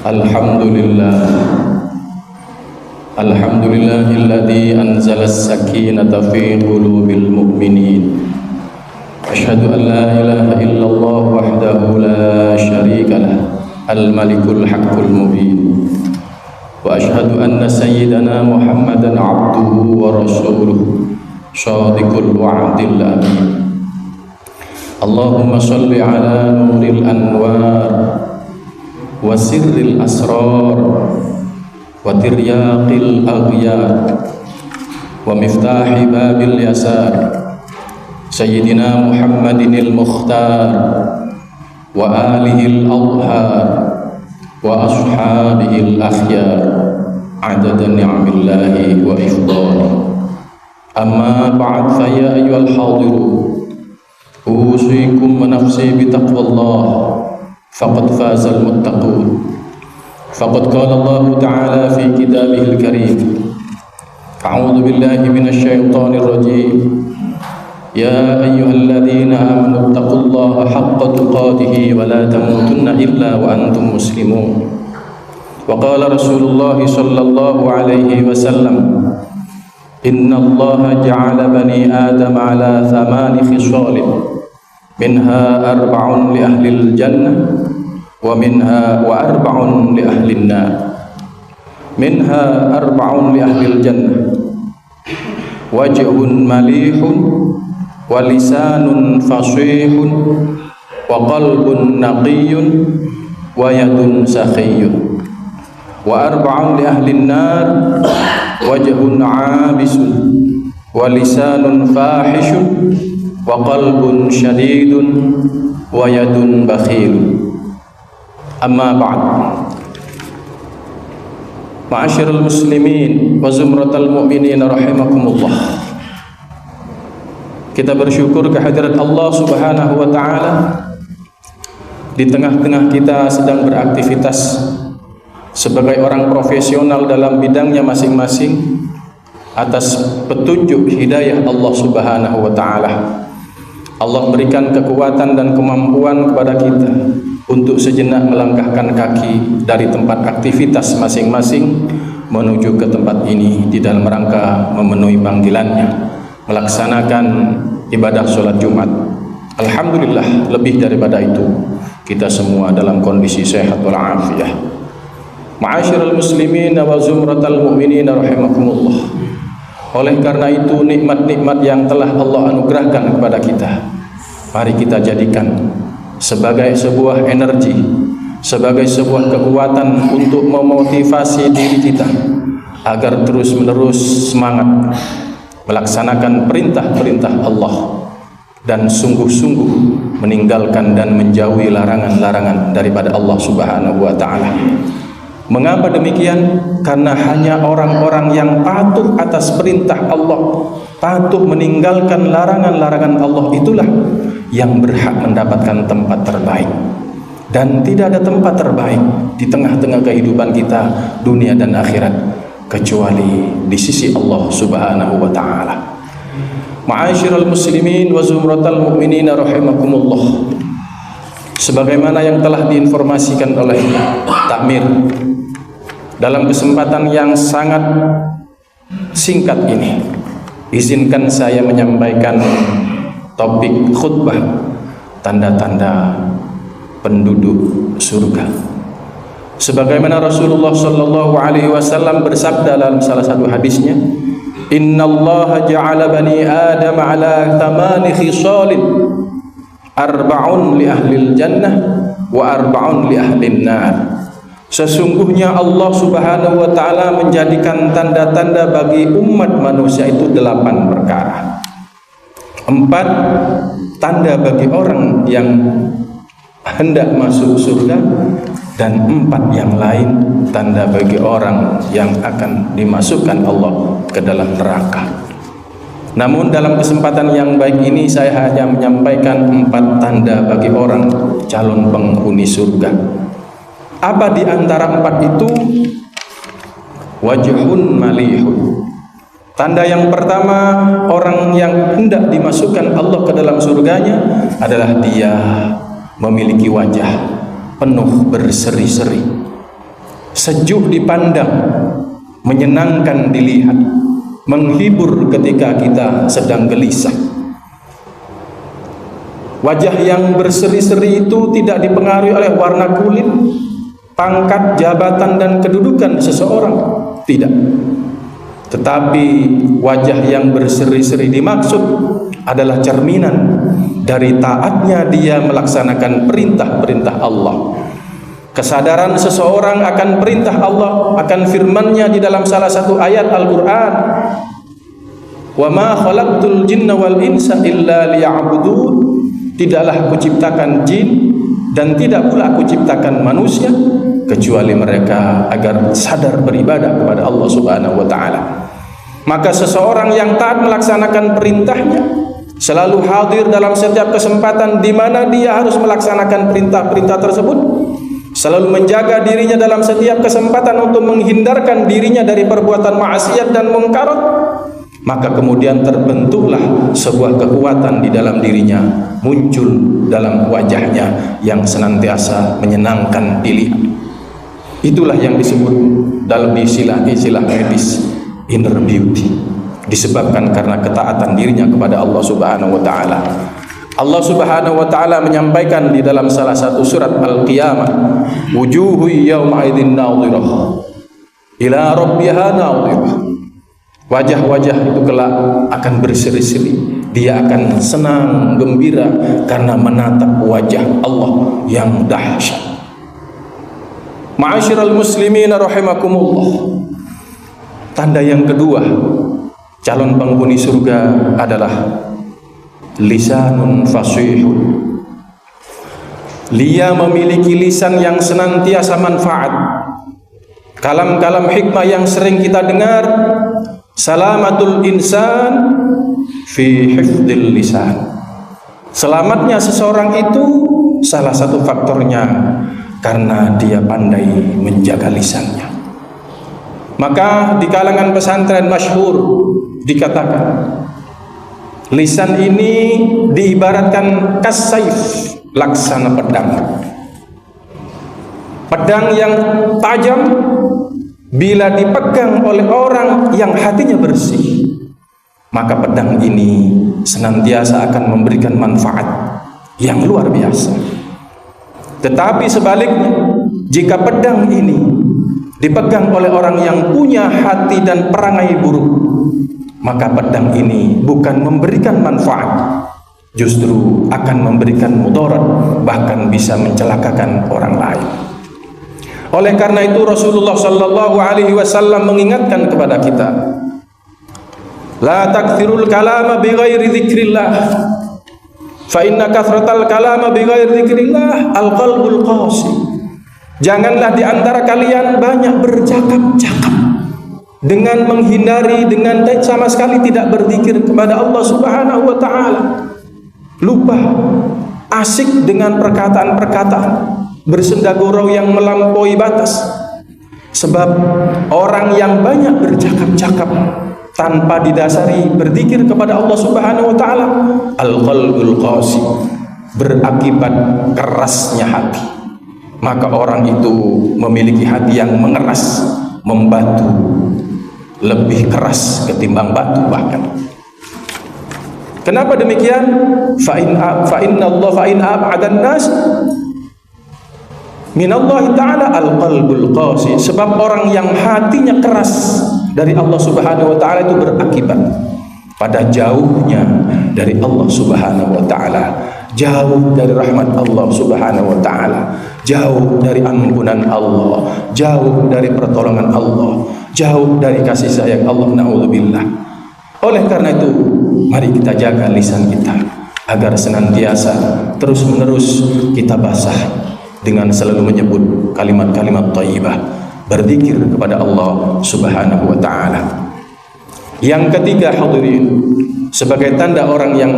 Alhamdulillah Alhamdulillahilladzi anzala as-sakinata fi qulubil mu'minin. Asyhadu an la ilaha illallah wahdahu la syarika lah, al-malikul haqqul mubin. Wa asyhadu anna sayyidana Muhammadan abduhu wa rasuluhu, shadiqul wa'dil amin. Allahumma shalli ala nuril anwar wa sirril asrar wa tiryaqil aghyar wa miftahi babil yasar sayyidina Muhammadinil mukhtar wa alihil adhar wa ashabihil akhyar adada ni'amillahi wa ifdali. Amma ba'd, fa ya ayyuhal hadirun, usikum wa nafsi bitaqwallah, faqad fazal muttaqun. Faqad qala Allah Ta'ala fi kitabihil karim, a'udzu billahi minasyaitonir rajim. Ya ayyuhalladzina amanu taqullaha haqqa tuqatih wa la tamutunna illa wa antum muslimun. Wa qala Rasulullah sallallahu alaihi wasallam, inna Allah ja'ala bani Adam ala 8 khisalin, minha arba'un li ahlil jannah wa minha wa arba'un li ahlin nar. Minha arba'un li ahlil jannah, wajhun malihun wa lisanun fasihun wa qalbun naqiyyun wa yadun sakhiyyun. Wa arba'un li ahlin nar, wajhun 'abisun wa lisanun fahishun wa qalbun syadidun wa yadun bakhilun. Amma ba'd, ma'asyiral muslimin wa zumratal mu'minin rahimakumullah. Kita bersyukur kehadirat Allah Subhanahu wa Ta'ala. Di tengah-tengah kita sedang beraktivitas sebagai orang profesional dalam bidangnya masing-masing, atas petunjuk hidayah Allah Subhanahu wa Ta'ala. Allah berikan kekuatan dan kemampuan kepada kita untuk sejenak melangkahkan kaki dari tempat aktivitas masing-masing menuju ke tempat ini di dalam rangka memenuhi panggilannya, melaksanakan ibadah sholat Jumat. Alhamdulillah, lebih daripada itu kita semua dalam kondisi sehat walafiat. Ma'asyiral muslimin wa zumratal mu'minin rahimakumullah. Oleh karena itu, nikmat-nikmat yang telah Allah anugerahkan kepada kita, mari kita jadikan sebagai sebuah energi, sebagai sebuah kekuatan untuk memotivasi diri kita agar terus-menerus semangat melaksanakan perintah-perintah Allah dan sungguh-sungguh meninggalkan dan menjauhi larangan-larangan daripada Allah Subhanahu wa Ta'ala. Mengapa demikian? Karena hanya orang-orang yang patuh atas perintah Allah, patuh meninggalkan larangan-larangan Allah, itulah yang berhak mendapatkan tempat terbaik. Dan tidak ada tempat terbaik di tengah-tengah kehidupan kita, dunia dan akhirat, kecuali di sisi Allah Subhanahu wa Ta'ala. Ma'asyiral muslimin wa zumratal mu'minin rahimakumullah. Sebagaimana yang telah diinformasikan oleh Takmir, dalam kesempatan yang sangat singkat ini, izinkan saya menyampaikan topik khutbah tanda-tanda penduduk surga. Sebagaimana Rasulullah sallallahu alaihi wasallam bersabda dalam salah satu hadisnya, innallaha ja'ala bani Adam ala 8 khisalin, arba'un li ahlil jannah wa arba'un li ahlin nar. Sesungguhnya Allah Subhanahu wa Ta'ala menjadikan tanda-tanda bagi umat manusia itu 8 perkara. 4 tanda bagi orang yang hendak masuk surga, dan 4 yang lain tanda bagi orang yang akan dimasukkan Allah ke dalam neraka. Namun dalam kesempatan yang baik ini saya hanya menyampaikan 4 tanda bagi orang calon penghuni surga. Apa di antara 4 itu? Wajhun malihun. Tanda yang pertama, orang yang hendak dimasukkan Allah ke dalam surganya adalah dia memiliki wajah penuh berseri-seri, sejuk dipandang, menyenangkan dilihat, menghibur ketika kita sedang gelisah. Wajah yang berseri-seri itu tidak dipengaruhi oleh warna kulit, pangkat, jabatan, dan kedudukan seseorang, tidak. Tetapi wajah yang berseri-seri dimaksud adalah cerminan dari taatnya dia melaksanakan perintah-perintah Allah. Kesadaran seseorang akan perintah Allah, akan firman-Nya di dalam salah satu ayat Al-Quran, "Wa ma khalaqtul jinna wal insa illa liya'budun." Tidaklah aku ciptakan jin dan tidak pula aku ciptakan manusia kecuali mereka agar sadar beribadah kepada Allah Subhanahu wa taala. Maka seseorang yang taat melaksanakan perintahnya, selalu hadir dalam setiap kesempatan di mana dia harus melaksanakan perintah-perintah tersebut, selalu menjaga dirinya dalam setiap kesempatan untuk menghindarkan dirinya dari perbuatan maksiat dan mungkarat, maka kemudian terbentuklah sebuah kekuatan di dalam dirinya, muncul dalam wajahnya yang senantiasa menyenangkan dilihat. Itulah yang disebut dalam istilah medis inner beauty, disebabkan karena ketaatan dirinya kepada Allah Subhanahu wa taala. Allah Subhanahu wa taala menyampaikan di dalam salah satu surat Al-Qiyamah, "Wujuhu yawma idzin nadhirah ila rabbiha nadhirah." Wajah-wajah itu kelak akan berseri-seri, dia akan senang, gembira karena menatap wajah Allah yang dahsyat. Ma'asyiral muslimin rahimakumullah. Tanda yang kedua calon penghuni surga adalah lisanun fasihun. Dia memiliki lisan yang senantiasa manfaat. Kalam-kalam hikmah yang sering kita dengar, salamatul insan fi hifdzil lisan. Selamatnya seseorang itu salah satu faktornya karena dia pandai menjaga lisannya. Maka di kalangan pesantren masyhur dikatakan, lisan ini diibaratkan kassaif, laksana pedang. Pedang yang tajam bila dipegang oleh orang yang hatinya bersih, maka pedang ini senantiasa akan memberikan manfaat yang luar biasa. Tetapi sebaliknya, jika pedang ini dipegang oleh orang yang punya hati dan perangai buruk, maka pedang ini bukan memberikan manfaat, justru akan memberikan mudarat, bahkan bisa mencelakakan orang lain. Oleh karena itu Rasulullah sallallahu alaihi wasallam mengingatkan kepada kita, la takthirul kalama bighairi dzikrillah, fa inna kathratal kalama bighairi dzikrillah alqalbul qasi. Janganlah di antara kalian banyak bercakap-cakap dengan menghindari, dengan sama sekali tidak berzikir kepada Allah Subhanahu wa taala. Lupa, asik dengan perkataan-perkataan, bersenda gurau yang melampaui batas. Sebab orang yang banyak bercakap-cakap tanpa didasari berzikir kepada Allah Subhanahu wa taala, al-qalbul qasi, berakibat kerasnya hati. Maka orang itu memiliki hati yang mengeras, membatu, lebih keras ketimbang batu bahkan. Kenapa demikian? Fa inna ab'adan nas minallahi ta'ala al-qalbul qasi. Sebab orang yang hatinya keras dari Allah Subhanahu wa taala itu berakibat pada jauhnya dari Allah Subhanahu wa taala, jauh dari rahmat Allah Subhanahu wa taala, jauh dari ampunan Allah, jauh dari pertolongan Allah, jauh dari kasih sayang Allah. Na'udzubillah. Oleh karena itu, mari kita jaga lisan kita agar senantiasa terus-menerus kita basah dengan selalu menyebut kalimat-kalimat thayyibah, berzikir kepada Allah Subhanahu wa taala. Yang ketiga, hadirin, sebagai tanda orang yang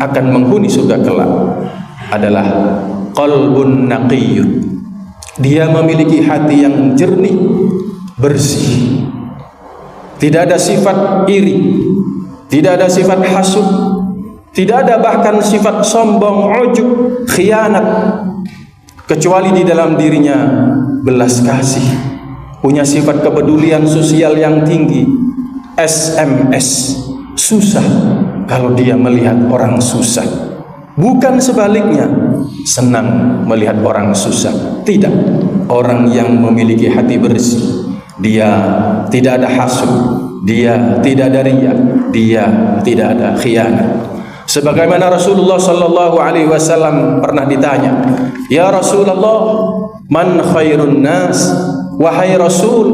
akan menghuni surga kelak adalah qalbun naqiyyun. Dia memiliki hati yang jernih, bersih. Tidak ada sifat iri, tidak ada sifat hasud, tidak ada bahkan sifat sombong, ujub, khianat, kecuali di dalam dirinya belas kasih, punya sifat kepedulian sosial yang tinggi, SMS, susah kalau dia melihat orang susah. Bukan sebaliknya, senang melihat orang susah. Tidak, orang yang memiliki hati bersih, dia tidak ada hasud, dia tidak ada riya, dia tidak ada khianat. Sebagaimana Rasulullah sallallahu alaihi wasallam pernah ditanya, "Ya Rasulullah, man khairun nas?" Wahai Rasul,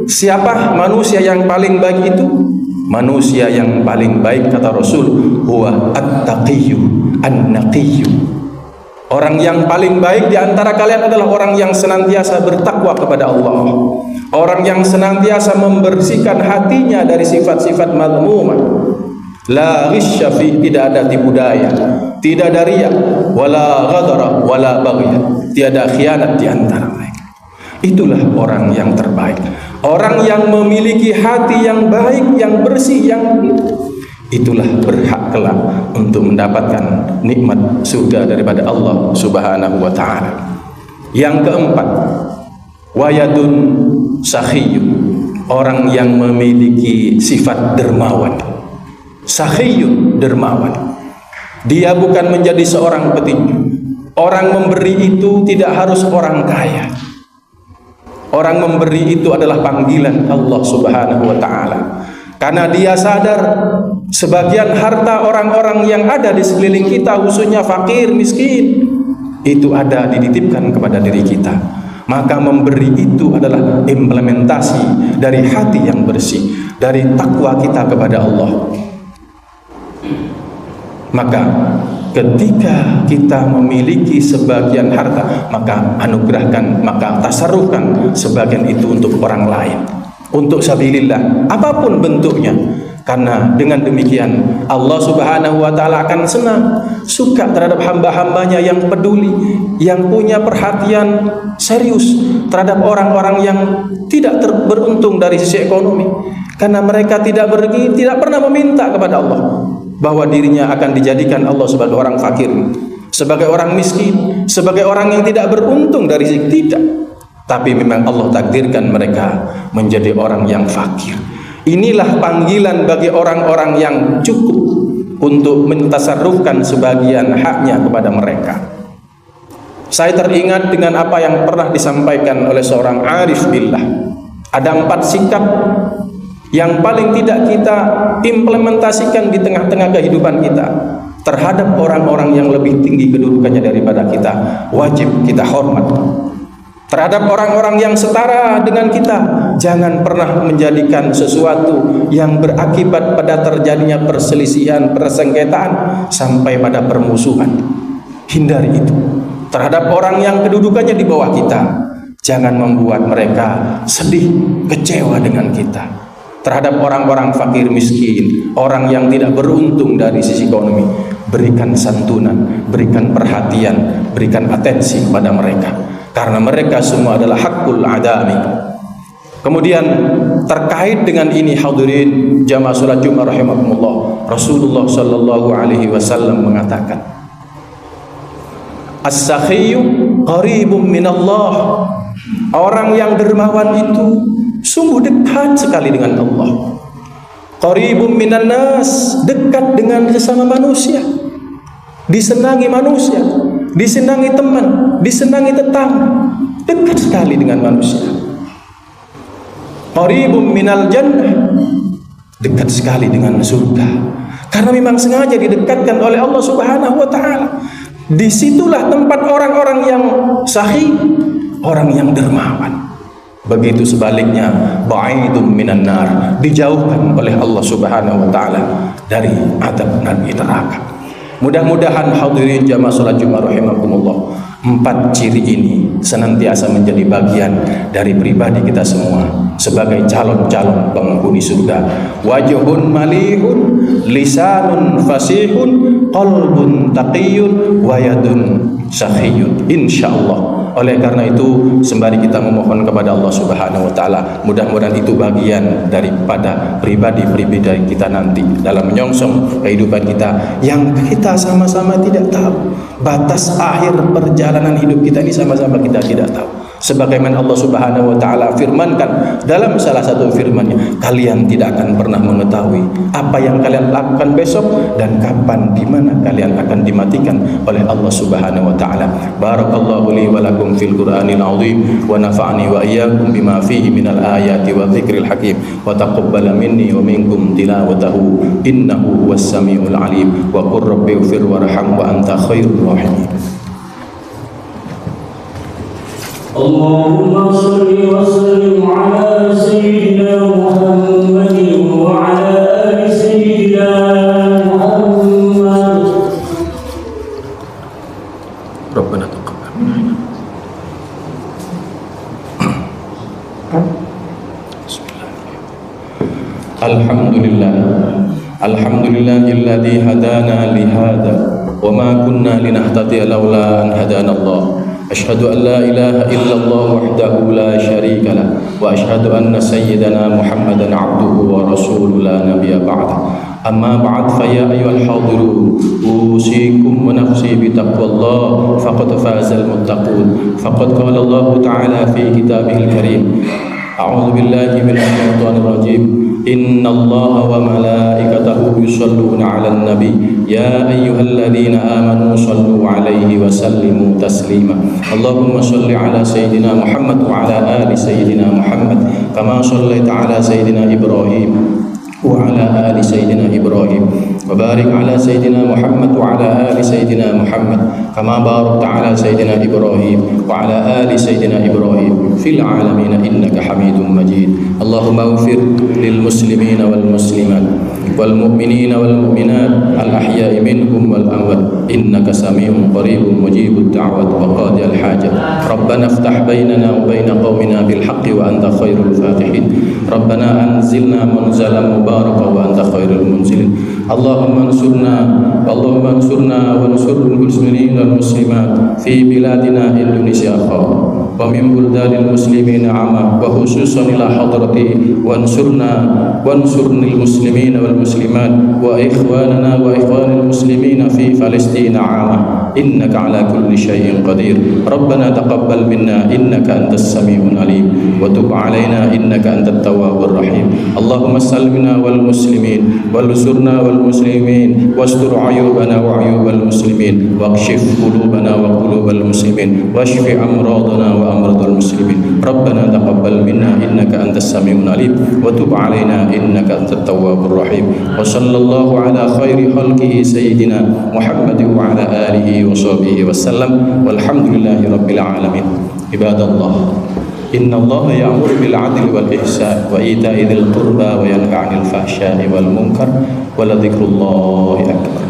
siapa manusia yang paling baik itu? Manusia yang paling baik, kata Rasul, huwa at-taqiyyu an-naqiyyu. Orang yang paling baik di antara kalian adalah orang yang senantiasa bertakwa kepada Allah. Orang yang senantiasa membersihkan hatinya dari sifat-sifat mazmumah. La ghisya fi, tidak ada tipu daya, tidak ada riya, wala ghadara, wala baghya, tiada khianat di antara mereka. Itulah orang yang terbaik. Orang yang memiliki hati yang baik, yang bersih, yang itulah berhak kelak untuk mendapatkan nikmat surga daripada Allah Subhanahu wa taala. Yang keempat, wayadun sakhiyun, orang yang memiliki sifat dermawan. Sakhiyun, dermawan. Dia bukan menjadi seorang petinju. Orang memberi itu tidak harus orang kaya. Orang memberi itu adalah panggilan Allah Subhanahu wa taala. Karena dia sadar sebagian harta orang-orang yang ada di sekeliling kita, khususnya fakir, miskin, itu ada dititipkan kepada diri kita. Maka memberi itu adalah implementasi dari hati yang bersih, dari takwa kita kepada Allah. Maka ketika kita memiliki sebagian harta, maka anugerahkan, maka tasarrufkan sebagian itu untuk orang lain, untuk sabilillah, apapun bentuknya. Karena dengan demikian Allah Subhanahu wa taala akan senang, suka terhadap hamba-hambanya yang peduli, yang punya perhatian serius terhadap orang-orang yang tidak beruntung dari sisi ekonomi. Karena mereka tidak pernah meminta kepada Allah bahwa dirinya akan dijadikan Allah sebagai orang fakir, sebagai orang miskin, sebagai orang yang tidak beruntung dari sisi, tidak. Tapi memang Allah takdirkan mereka menjadi orang yang fakir. Inilah panggilan bagi orang-orang yang cukup untuk mentasarrufkan sebagian haknya kepada mereka. Saya teringat dengan apa yang pernah disampaikan oleh seorang arif billah. Ada 4 sikap yang paling tidak kita implementasikan di tengah-tengah kehidupan kita terhadap orang-orang yang lebih tinggi kedudukannya daripada kita. Wajib kita hormat. Terhadap orang-orang yang setara dengan kita, jangan pernah menjadikan sesuatu yang berakibat pada terjadinya perselisihan, persengketaan sampai pada permusuhan. Hindari itu. Terhadap orang yang kedudukannya di bawah kita, jangan membuat mereka sedih, kecewa dengan kita. Terhadap orang-orang fakir miskin, orang yang tidak beruntung dari sisi ekonomi, berikan santunan, berikan perhatian, berikan atensi kepada mereka, karena mereka semua adalah hakul adami. Kemudian terkait dengan ini, hadirin jamaah salat Jumat rahimakumullah, Rasulullah sallallahu alaihi wasallam mengatakan, as-sakhiyyu qaribun minallah. Orang yang dermawan itu sungguh dekat sekali dengan Allah. Qaribun minan nas, dekat dengan sesama manusia, disenangi manusia, disenangi teman, disenangi tetangga, dekat sekali dengan manusia. Qaribun minal jannah, dekat sekali dengan surga. Karena memang sengaja didekatkan oleh Allah Subhanahu wa taala. Disitulah tempat orang-orang yang sahih, orang yang dermawan. Begitu sebaliknya, ba'idun minan nar, dijauhkan oleh Allah Subhanahu wa taala dari azab neraka. Mudah-mudahan hadirin jamaah salat Jumat rahimakumullah, 4 ciri ini senantiasa menjadi bagian dari pribadi kita semua sebagai calon-calon penghuni surga. Wajhun malihun, lisanun fasihun, qalbun taqiyun, wa yadun sakhiyun, insyaallah. Oleh karena itu, sembari kita memohon kepada Allah Subhanahu wa taala, mudah-mudahan itu bagian daripada pribadi-pribadi kita nanti dalam menyongsong kehidupan kita yang kita sama-sama tidak tahu. Batas akhir perjalanan hidup kita ini sama-sama kita tidak tahu. Sebagaimana Allah Subhanahu wa taala firmankan dalam salah satu firman-Nya, kalian tidak akan pernah mengetahui apa yang kalian lakukan besok dan kapan di mana kalian akan dimatikan oleh Allah Subhanahu wa taala. Barakallahu li wa lakum fil Qur'anil azim wa nafa'ani wa iyyakum bima fihi minal ayati wa dzikril hakim wa taqabbala minni wa minkum tilawatahu innahu huwas samiul alim wa qur rabbighfir warham wa anta khairur rahimin. اللهم صل وسلم على سيدنا محمد وعلى آل سيدنا محمد. ربنا تقبل منا. بسم الله. الحمد لله الذي هدانا لهذا وما كنا لنهتدي لولا أن هدانا الله. أشهد أن لا إله إلا الله وحده لا شريك له وأشهد أن سيدنا محمدا عبده ورسوله لا نبي بعده. أما بعد فيا أيها الحاضرون أوصيكم ونفسي بتقوى الله فقد فاز المتقون. فقد قال الله تعالى في كتابه الكريم أعوذ بالله من الشيطان الرجيم إن الله وملائكته يصلون على النبي يا أيها الذين آمنوا صلوا عليه وسلموا تسليما. اللهم صل على سيدنا محمد وعلى آل سيدنا محمد كما صليت على سيدنا إبراهيم وعلى آل سيدنا إبراهيم وبارك على سيدنا محمد وعلى آل سيدنا محمد كما باركت على سيدنا إبراهيم وعلى آل سيدنا إبراهيم في العالمين إنك حميد مجيد. اللهم اغفر للمسلمين والمسلمات والمؤمنين والمؤمنات الأحياء منهم والأموات إنك سميع قريب مجيب الدعوة وقاضي الحاجة. ربنا افتح بيننا وبين قومنا بالحق وأنت خير الفاتحين. ربنا أنزلنا منزلا مباركا وأنت خير المنزلين. اللهم انصرنا وانصر المسلمين والمسلمات في بلادنا إندونيسيا ومن بلدان المسلمين عامة وخصوصا إلى حضرتي وانصر المسلمين والمسلمات وإخواننا وإخوان المسلمين في فلسطين عامة إنك على كل شيء قدير. ربنا تقبل منا إنك أنت السميع العليم وتب علينا إنك أنت التواب الرحيم. اللهم سلمنا والمسلمين وانصرنا والمسلمين واستر عيوبنا وعيوب المسلمين واكشف قلوبنا وقلوب المسلمين واشف أمراضنا وأمراض المسلمين. ربنا تقبل منا إنك أنت السميع العليم وتب علينا إنك أنت التواب الرحيم. وصلى الله على خير خلقه سيدنا محمد وعلى آله وصحبه وسلم والحمد لله رب العالمين. عباد الله إن الله يأمر بالعدل والإحسان وإيتاء ذي القربى وينهى عن الفحشاء والمنكر ولذكر الله أكبر.